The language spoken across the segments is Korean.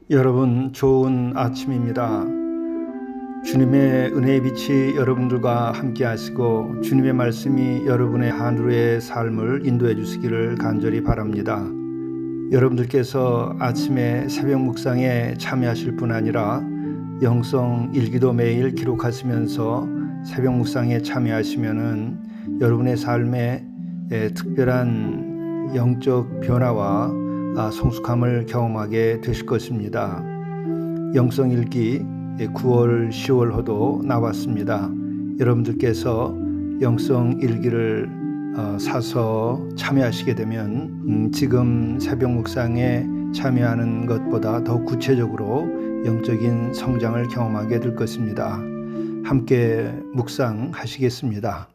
여러분, 좋은 아침입니다. 주님의 은혜의 빛이 여러분들과 함께 하시고 주님의 말씀이 여러분의 하루의 삶을 인도해 주시기를 간절히 바랍니다. 여러분들께서 아침에 새벽 묵상에 참여하실 뿐 아니라 영성 일기도 매일 기록하시면서 새벽 묵상에 참여하시면은 여러분의 삶에 특별한 영적 변화와 성숙함을 경험하게 되실 것입니다. 영성일기 9월, 10월호도 나왔습니다. 여러분들께서 영성일기를 사서 참여하시게 되면 지금 새벽 묵상에 참여하는 것보다 더 구체적으로 영적인 성장을 경험하게 될 것입니다. 함께 묵상하시겠습니다.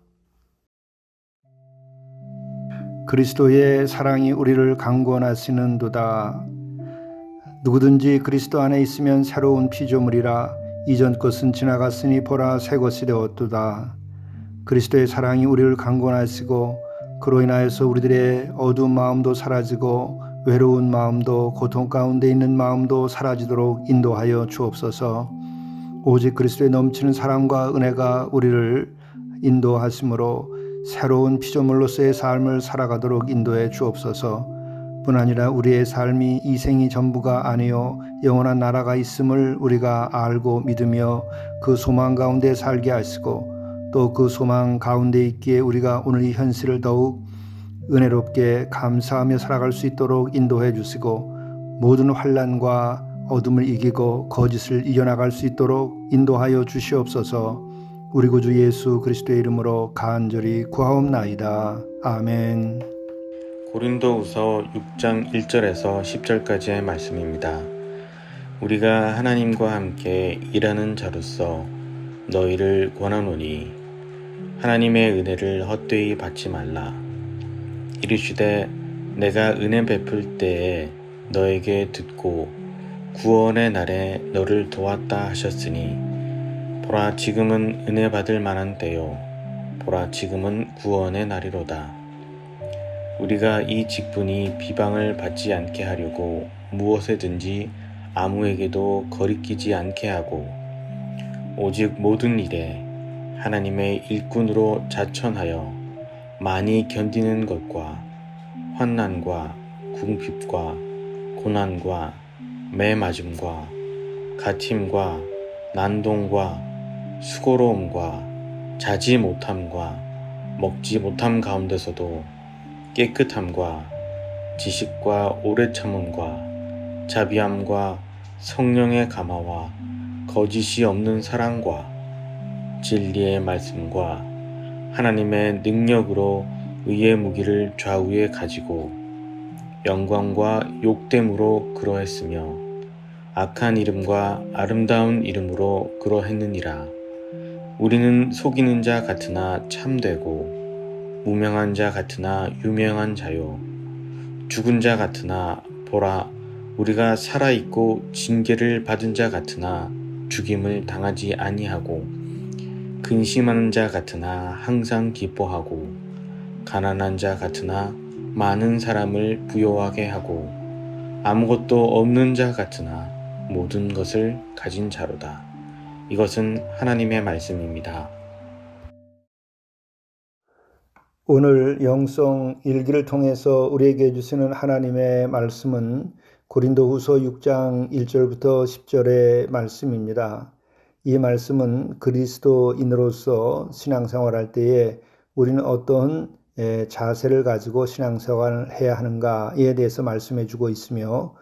그리스도의 사랑이 우리를 강권하시는도다. 누구든지 그리스도 안에 있으면 새로운 피조물이라. 이전 것은 지나갔으니 보라 새 것이 되었도다. 그리스도의 사랑이 우리를 강권하시고 그로 인하여서 우리들의 어두운 마음도 사라지고 외로운 마음도 고통 가운데 있는 마음도 사라지도록 인도하여 주옵소서. 오직 그리스도의 넘치는 사랑과 은혜가 우리를 인도하심으로 새로운 피조물로서의 삶을 살아가도록 인도해 주옵소서. 뿐 아니라 우리의 삶이 이 생이 전부가 아니요 영원한 나라가 있음을 우리가 알고 믿으며 그 소망 가운데 살게 하시고 또 그 소망 가운데 있기에 우리가 오늘 이 현실을 더욱 은혜롭게 감사하며 살아갈 수 있도록 인도해 주시고 모든 환난과 어둠을 이기고 거짓을 이겨나갈 수 있도록 인도하여 주시옵소서. 우리 구주 예수 그리스도의 이름으로 간절히 구하옵나이다. 아멘. 고린도후서 6장 1절에서 10절까지의 말씀입니다. 우리가 하나님과 함께 일하는 자로서 너희를 권하노니 하나님의 은혜를 헛되이 받지 말라. 이르시되 내가 은혜 베풀 때에 너에게 듣고 구원의 날에 너를 도왔다 하셨으니 보라 지금은 은혜 받을 만한 때요 보라 지금은 구원의 날이로다. 우리가 이 직분이 비방을 받지 않게 하려고 무엇에든지 아무에게도 거리끼지 않게 하고 오직 모든 일에 하나님의 일꾼으로 자천하여 많이 견디는 것과 환난과 궁핍과 고난과 매맞음과 갇힘과 난동과 수고로움과 자지 못함과 먹지 못함 가운데서도 깨끗함과 지식과 오래 참음과 자비함과 성령의 감화와 거짓이 없는 사랑과 진리의 말씀과 하나님의 능력으로 의의 무기를 좌우에 가지고 영광과 욕됨으로 그러했으며 악한 이름과 아름다운 이름으로 그러했느니라. 우리는 속이는 자 같으나 참되고 무명한 자 같으나 유명한 자요 죽은 자 같으나 보라 우리가 살아있고 징계를 받은 자 같으나 죽임을 당하지 아니하고 근심하는 자 같으나 항상 기뻐하고 가난한 자 같으나 많은 사람을 부요하게 하고 아무것도 없는 자 같으나 모든 것을 가진 자로다. 이것은 하나님의 말씀입니다. 오늘 영성 일기를 통해서 우리에게 주시는 하나님의 말씀은 고린도후서 6장 1절부터 10절의 말씀입니다. 이 말씀은 그리스도인으로서 신앙생활할 때에 우리는 어떤 자세를 가지고 신앙생활을 해야 하는가에 대해서 말씀해 주고 있으며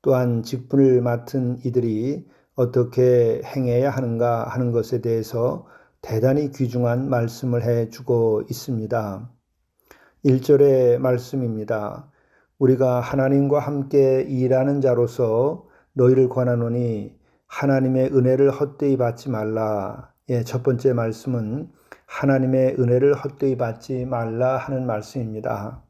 또한 직분을 맡은 이들이 어떻게 행해야 하는가 하는 것에 대해서 대단히 귀중한 말씀을 해주고 있습니다. 1절의 말씀입니다. 우리가 하나님과 함께 일하는 자로서 너희를 권하노니 하나님의 은혜를 헛되이 받지 말라. 첫 번째 말씀은 하나님의 은혜를 헛되이 받지 말라 하는 말씀입니다.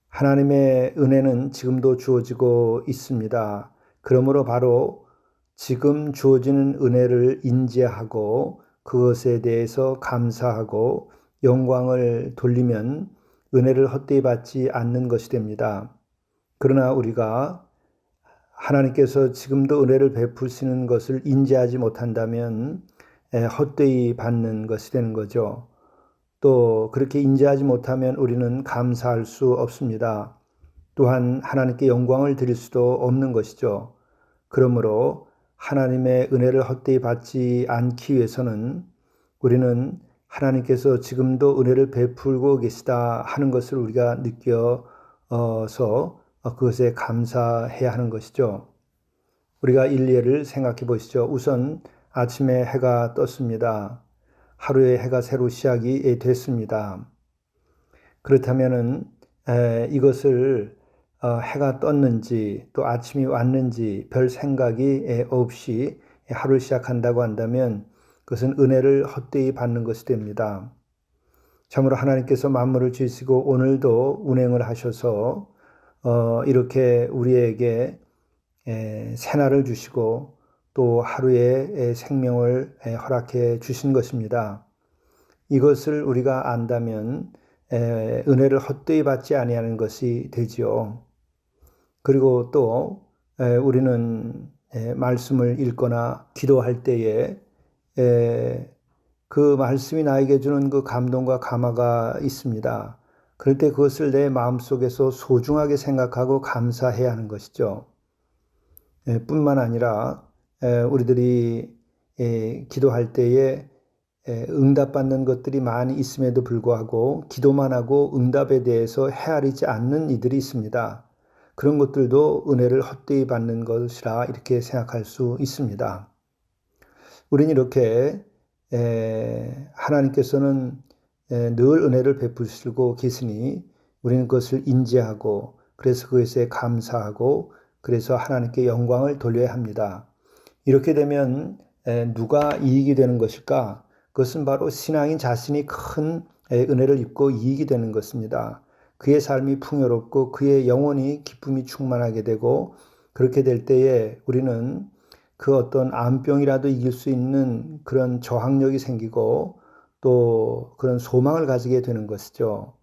하나님의 은혜는 지금도 주어지고 있습니다. 그러므로 바로 지금 주어지는 은혜를 인지하고 그것에 대해서 감사하고 영광을 돌리면 은혜를 헛되이 받지 않는 것이 됩니다. 그러나 우리가 하나님께서 지금도 은혜를 베푸시는 것을 인지하지 못한다면 헛되이 받는 것이 되는 거죠. 또 그렇게 인지하지 못하면 우리는 감사할 수 없습니다. 또한 하나님께 영광을 드릴 수도 없는 것이죠. 그러므로 하나님의 은혜를 헛되이 받지 않기 위해서는 우리는 하나님께서 지금도 은혜를 베풀고 계시다 하는 것을 우리가 느껴서 그것에 감사해야 하는 것이죠. 우리가 일례를 생각해 보시죠. 우선 아침에 해가 떴습니다. 하루의 해가 새로 시작이 됐습니다. 그렇다면은 이것을 해가 떴는지 또 아침이 왔는지 별 생각이 없이 하루를 시작한다고 한다면 그것은 은혜를 헛되이 받는 것이 됩니다. 참으로 하나님께서 만물을 지으시고 오늘도 운행을 하셔서 이렇게 우리에게 새날을 주시고 또 하루의 생명을 허락해 주신 것입니다. 이것을 우리가 안다면 은혜를 헛되이 받지 아니하는 것이 되지요. 그리고 또 우리는 말씀을 읽거나 기도할 때에 그 말씀이 나에게 주는 그 감동과 감화가 있습니다. 그럴 때 그것을 내 마음속에서 소중하게 생각하고 감사해야 하는 것이죠. 뿐만 아니라 우리들이 기도할 때에 응답받는 것들이 많이 있음에도 불구하고 기도만 하고 응답에 대해서 헤아리지 않는 이들이 있습니다. 그런 것들도 은혜를 헛되이 받는 것이라 이렇게 생각할 수 있습니다. 우리는 이렇게 하나님께서는 늘 은혜를 베푸시고 계시니 우리는 그것을 인지하고 그래서 그것에 감사하고 그래서 하나님께 영광을 돌려야 합니다. 이렇게 되면 누가 이익이 되는 것일까? 그것은 바로 신앙인 자신이 큰 은혜를 입고 이익이 되는 것입니다. 그의 삶이 풍요롭고 그의 영혼이 기쁨이 충만하게 되고 그렇게 될 때에 우리는 그 어떤 암병이라도 이길 수 있는 그런 저항력이 생기고 또 그런 소망을 가지게 되는 것이죠.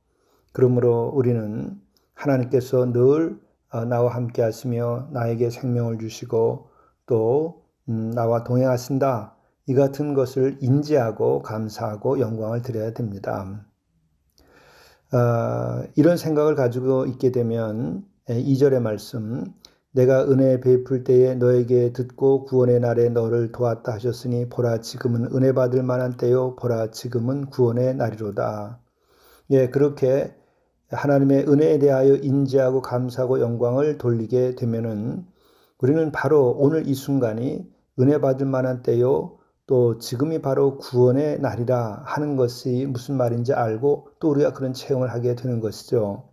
그러므로 우리는 하나님께서 늘 나와 함께 하시며 나에게 생명을 주시고 또 나와 동행하신다. 이 같은 것을 인지하고 감사하고 영광을 드려야 됩니다. 이런 생각을 가지고 있게 되면 2절의 말씀 내가 은혜 베풀 때에 너에게 듣고 구원의 날에 너를 도왔다 하셨으니 보라 지금은 은혜 받을 만한 때요 보라 지금은 구원의 날이로다. 그렇게 하나님의 은혜에 대하여 인지하고 감사하고 영광을 돌리게 되면은 우리는 바로 오늘 이 순간이 은혜 받을 만한 때요 또 지금이 바로 구원의 날이라 하는 것이 무슨 말인지 알고 또 우리가 그런 체험을 하게 되는 것이죠.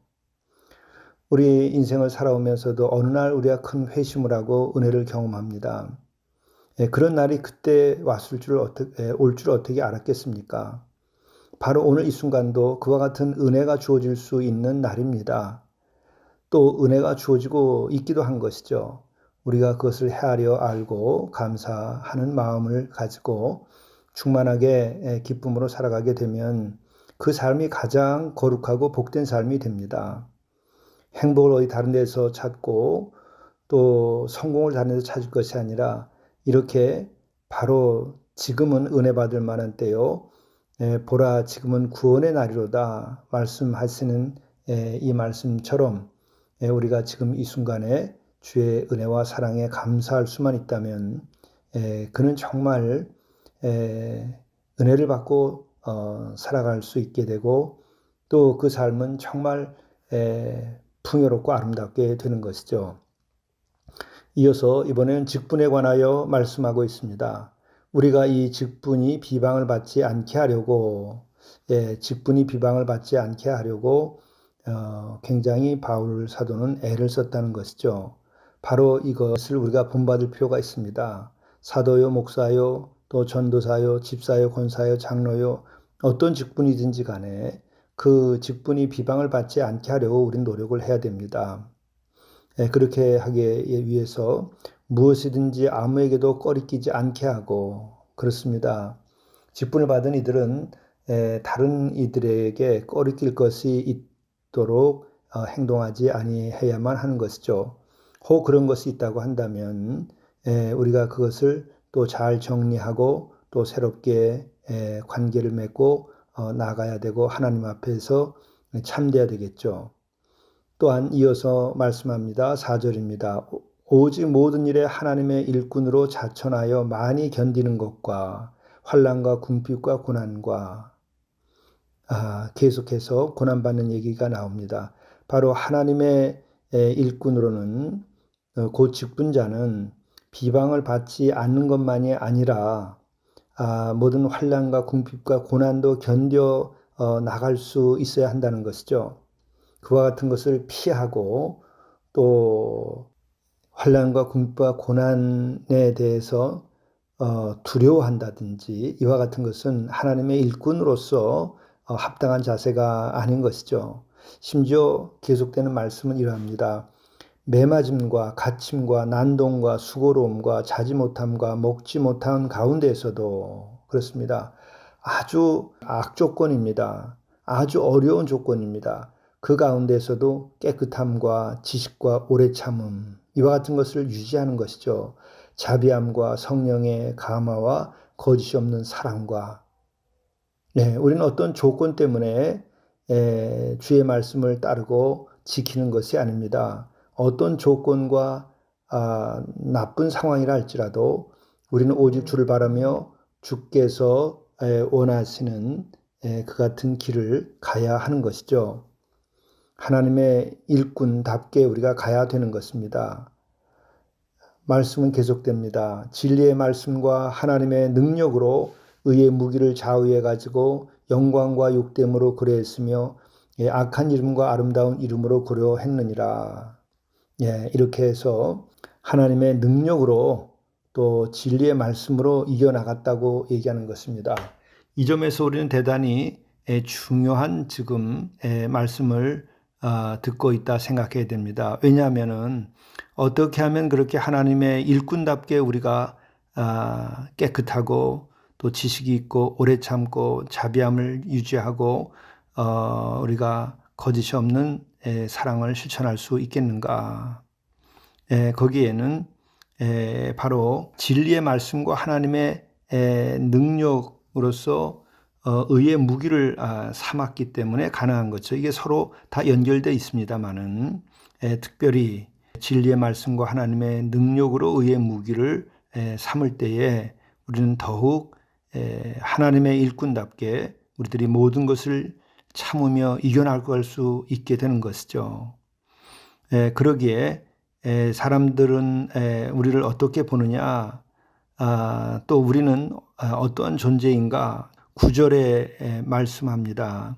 우리 인생을 살아오면서도 어느 날 우리가 큰 회심을 하고 은혜를 경험합니다. 그런 날이 그때 올 줄 어떻게 알았겠습니까? 바로 오늘 이 순간도 그와 같은 은혜가 주어질 수 있는 날입니다. 또 은혜가 주어지고 있기도 한 것이죠. 우리가 그것을 헤아려 알고 감사하는 마음을 가지고 충만하게 기쁨으로 살아가게 되면 그 삶이 가장 거룩하고 복된 삶이 됩니다. 행복을 어디 다른 데서 찾고 또 성공을 다른 데서 찾을 것이 아니라 이렇게 바로 지금은 은혜 받을 만한 때요. 보라 지금은 구원의 날이로다 말씀하시는 이 말씀처럼 우리가 지금 이 순간에 주의 은혜와 사랑에 감사할 수만 있다면 그는 정말 은혜를 받고 살아갈 수 있게 되고 또 그 삶은 정말 풍요롭고 아름답게 되는 것이죠. 이어서 이번에는 직분에 관하여 말씀하고 있습니다. 우리가 이 직분이 비방을 받지 않게 하려고, 직분이 비방을 받지 않게 하려고 굉장히 바울 사도는 애를 썼다는 것이죠. 바로 이것을 우리가 본받을 필요가 있습니다. 사도요, 목사요, 또 전도사요, 집사요, 권사요, 장로요, 어떤 직분이든지 간에 그 직분이 비방을 받지 않게 하려고 우리는 노력을 해야 됩니다. 그렇게 하기 위해서 무엇이든지 아무에게도 꺼리끼지 않게 하고 그렇습니다. 직분을 받은 이들은 다른 이들에게 꺼리낄 것이 있도록 행동하지 아니해야만 하는 것이죠. 혹 그런 것이 있다고 한다면 우리가 그것을 또 잘 정리하고 또 새롭게 관계를 맺고 나가야 되고 하나님 앞에서 참돼야 되겠죠. 또한 이어서 말씀합니다. 4절입니다. 오직 모든 일에 하나님의 일꾼으로 자천하여 많이 견디는 것과 환난과 궁핍과 고난과 계속해서 고난받는 얘기가 나옵니다. 바로 하나님의 일꾼으로는 그 직분자는 비방을 받지 않는 것만이 아니라 모든 환난과 궁핍과 고난도 견뎌 나갈 수 있어야 한다는 것이죠. 그와 같은 것을 피하고 또 환난과 궁핍과 고난에 대해서 두려워한다든지 이와 같은 것은 하나님의 일꾼으로서 합당한 자세가 아닌 것이죠. 심지어 계속되는 말씀은 이러합니다. 매맞음과 갇힘과 난동과 수고로움과 자지 못함과 먹지 못한 가운데에서도 그렇습니다. 아주 악조건입니다. 아주 어려운 조건입니다. 그 가운데서도 깨끗함과 지식과 오래 참음 이와 같은 것을 유지하는 것이죠. 자비함과 성령의 감화와 거짓이 없는 사랑과 우리는 어떤 조건 때문에 주의 말씀을 따르고 지키는 것이 아닙니다. 어떤 조건과 나쁜 상황이라 할지라도 우리는 오직 주를 바라며 주께서 원하시는 그 같은 길을 가야 하는 것이죠. 하나님의 일꾼답게 우리가 가야 되는 것입니다. 말씀은 계속됩니다. 진리의 말씀과 하나님의 능력으로 의의 무기를 좌우해 가지고 영광과 욕됨으로 그래했으며 악한 이름과 아름다운 이름으로 그려했느니라. 이렇게 해서 하나님의 능력으로 또 진리의 말씀으로 이겨나갔다고 얘기하는 것입니다. 이 점에서 우리는 대단히 중요한 지금 말씀을 듣고 있다 생각해야 됩니다. 왜냐하면은 어떻게 하면 그렇게 하나님의 일꾼답게 우리가 깨끗하고 또 지식이 있고 오래 참고 자비함을 유지하고 우리가 거짓이 없는 사랑을 실천할 수 있겠는가? 거기에는 바로 진리의 말씀과 하나님의 능력으로서 의의 무기를 삼았기 때문에 가능한 거죠. 이게 서로 다 연결되어 있습니다만은 특별히 진리의 말씀과 하나님의 능력으로 의의 무기를 삼을 때에 우리는 더욱 하나님의 일꾼답게 우리들이 모든 것을 참으며 이겨나갈 수 있게 되는 것이죠. 그러기에 사람들은 우리를 어떻게 보느냐, 또 우리는 어떠한 존재인가 9절에 말씀합니다.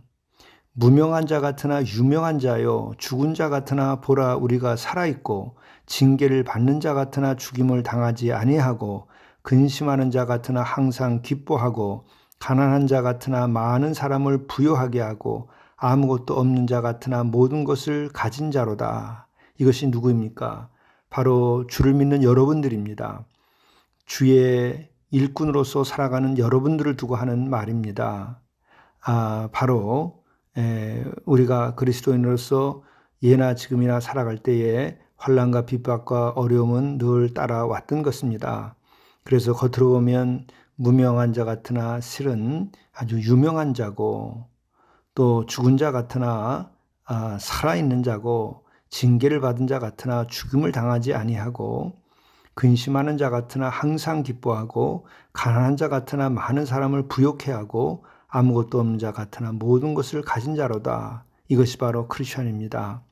무명한 자 같으나 유명한 자요 죽은 자 같으나 보라 우리가 살아있고 징계를 받는 자 같으나 죽임을 당하지 아니하고 근심하는 자 같으나 항상 기뻐하고 가난한 자 같으나 많은 사람을 부요하게 하고 아무것도 없는 자 같으나 모든 것을 가진 자로다. 이것이 누구입니까? 바로 주를 믿는 여러분들입니다. 주의 일꾼으로서 살아가는 여러분들을 두고 하는 말입니다. 바로 우리가 그리스도인으로서 예나 지금이나 살아갈 때에 환난과 핍박과 어려움은 늘 따라왔던 것입니다. 그래서 겉으로 보면 무명한 자 같으나 실은 아주 유명한 자고 또 죽은 자 같으나 살아있는 자고 징계를 받은 자 같으나 죽음을 당하지 아니하고 근심하는 자 같으나 항상 기뻐하고 가난한 자 같으나 많은 사람을 부욕해 하고 아무것도 없는 자 같으나 모든 것을 가진 자로다. 이것이 바로 크리스천입니다.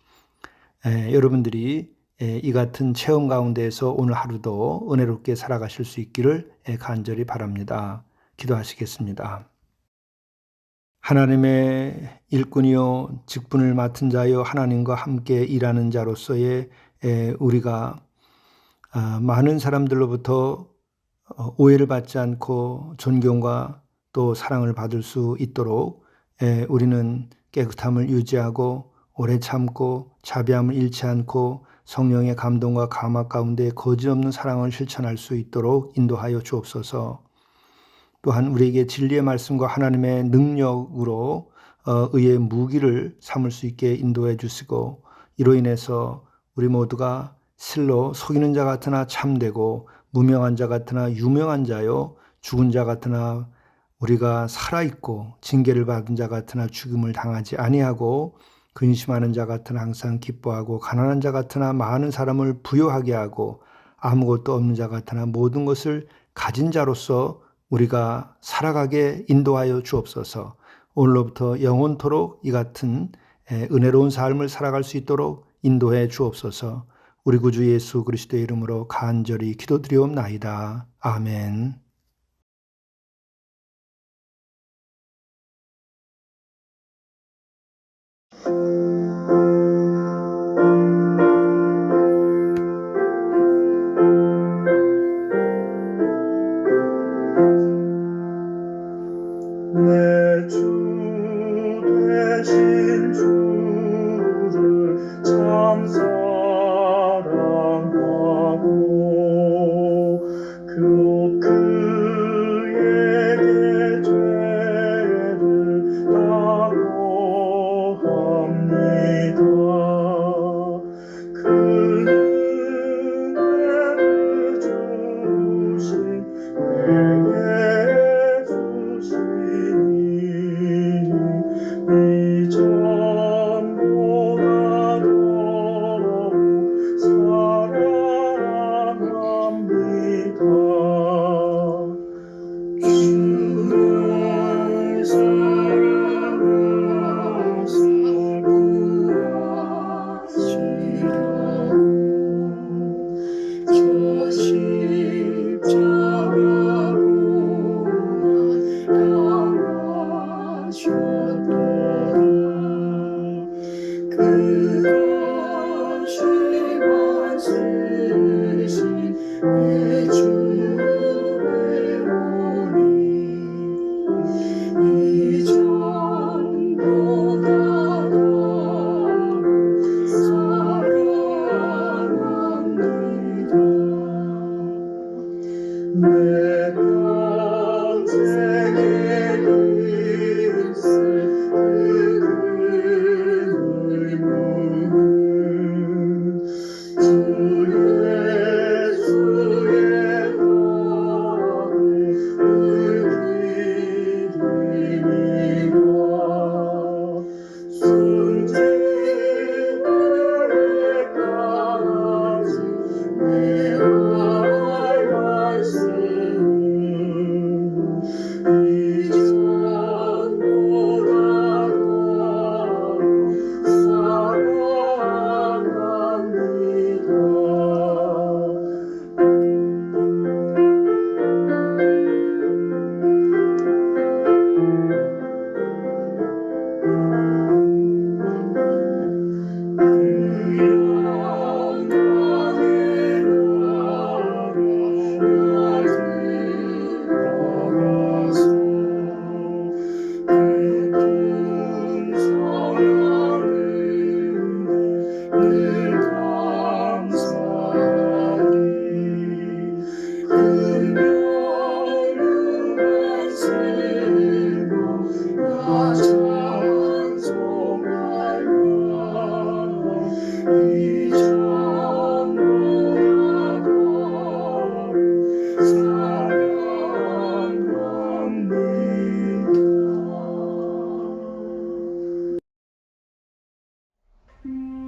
여러분들이 이 같은 체험 가운데에서 오늘 하루도 은혜롭게 살아가실 수 있기를 간절히 바랍니다. 기도하시겠습니다. 하나님의 일꾼이요 직분을 맡은 자요 하나님과 함께 일하는 자로서의 우리가 많은 사람들로부터 오해를 받지 않고 존경과 또 사랑을 받을 수 있도록 우리는 깨끗함을 유지하고 오래 참고 자비함을 잃지 않고 성령의 감동과 감화 가운데 거짓없는 사랑을 실천할 수 있도록 인도하여 주옵소서. 또한 우리에게 진리의 말씀과 하나님의 능력으로 의의 무기를 삼을 수 있게 인도해 주시고 이로 인해서 우리 모두가 실로 속이는 자 같으나 참되고 무명한 자 같으나 유명한 자요 죽은 자 같으나 우리가 살아있고 징계를 받은 자 같으나 죽음을 당하지 아니하고 근심하는 자 같으나 항상 기뻐하고 가난한 자 같으나 많은 사람을 부요하게 하고 아무것도 없는 자 같으나 모든 것을 가진 자로서 우리가 살아가게 인도하여 주옵소서. 오늘로부터 영원토록 이 같은 은혜로운 삶을 살아갈 수 있도록 인도해 주옵소서. 우리 구주 예수 그리스도의 이름으로 간절히 기도드리옵나이다. 아멘. 내 주 되신 주를 참 사랑하고 그 그에게 죄를 다고합니다. 그 은혜를 주신 내게 이전보다 더욱 사랑합니다. 주를 사랑하사 구하시려고 저 십자가 그것이 원수신 내 주의 오니 이전보다 더욱 사랑합니다. 내 평생에 있을 주 예수의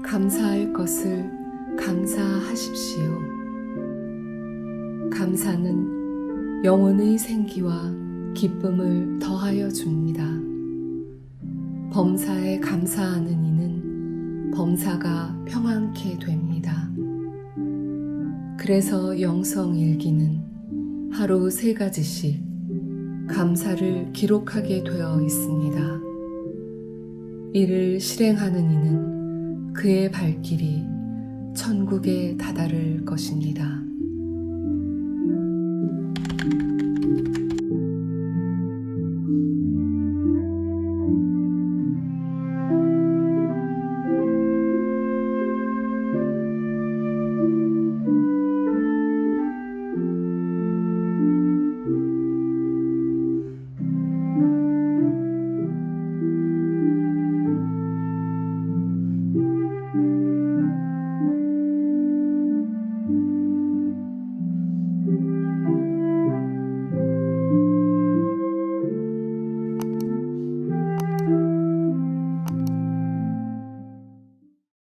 감사할 것을 감사하십시오. 감사는 영혼의 생기와 기쁨을 더하여 줍니다. 범사에 감사하는 이는 범사가 평안케 됩니다. 그래서 영성일기는 하루 3가지씩 감사를 기록하게 되어 있습니다. 이를 실행하는 이는 그의 발길이 천국에 다다를 것입니다.